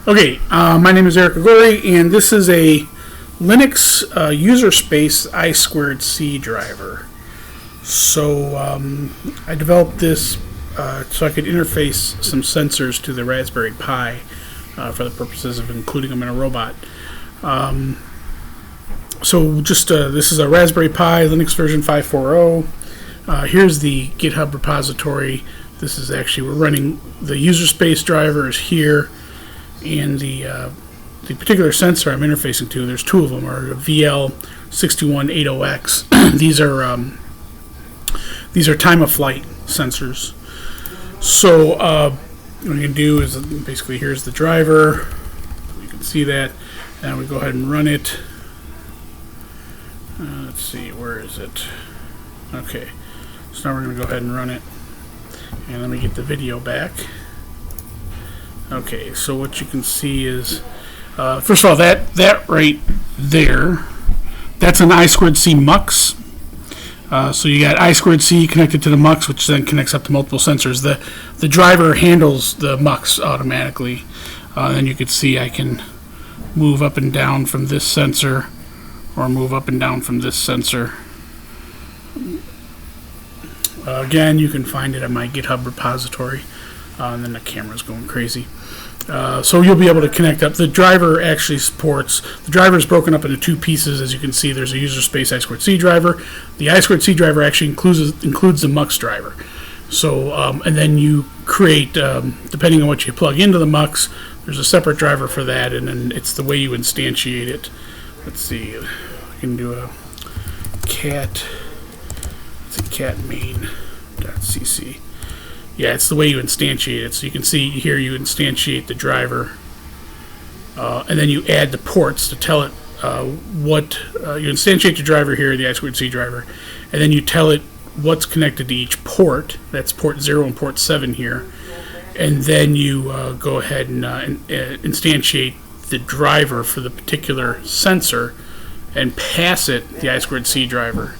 Okay, my name is Eric Agori, and this is a Linux user space I2C driver. So I developed this so I could interface some sensors to the Raspberry Pi for the purposes of including them in a robot. This is a Raspberry Pi Linux version 5.4.0. Here's the GitHub repository. This is actually, we're running the user space driver is here, and the particular sensor I'm interfacing to, there's two of them, are VL6180X. These are time of flight sensors. So what you can do is basically, here's the driver. You can see that. Now we go ahead and run it. Let's see, where is it? Okay, so now we're going to go ahead and run it. And let me get the video back. Okay, so what you can see is, first of all, that right there, that's an I2C MUX. So you got I2C connected to the MUX, which then connects up to multiple sensors. The driver handles the MUX automatically. Then you can see I can move up and down from this sensor, or move up and down from this sensor. Again, you can find it at my GitHub repository. And then the camera's going crazy. So you'll be able to connect up. The driver actually supports, the driver is broken up into two pieces. As you can see, there's a user space I2C driver. The I2C driver actually includes the MUX driver. So, and then you create, depending on what you plug into the MUX, there's a separate driver for that, and then it's the way you instantiate it. Let's see, I can do a cat, it's a cat main.cc. Yeah, it's the way you instantiate it. So you can see here you instantiate the driver, and then you add the ports to tell it you instantiate the driver here, the I2C driver, and then you tell it what's connected to each port. That's port 0 and port 7 here. And then you go ahead and instantiate the driver for the particular sensor and pass it the I2C driver.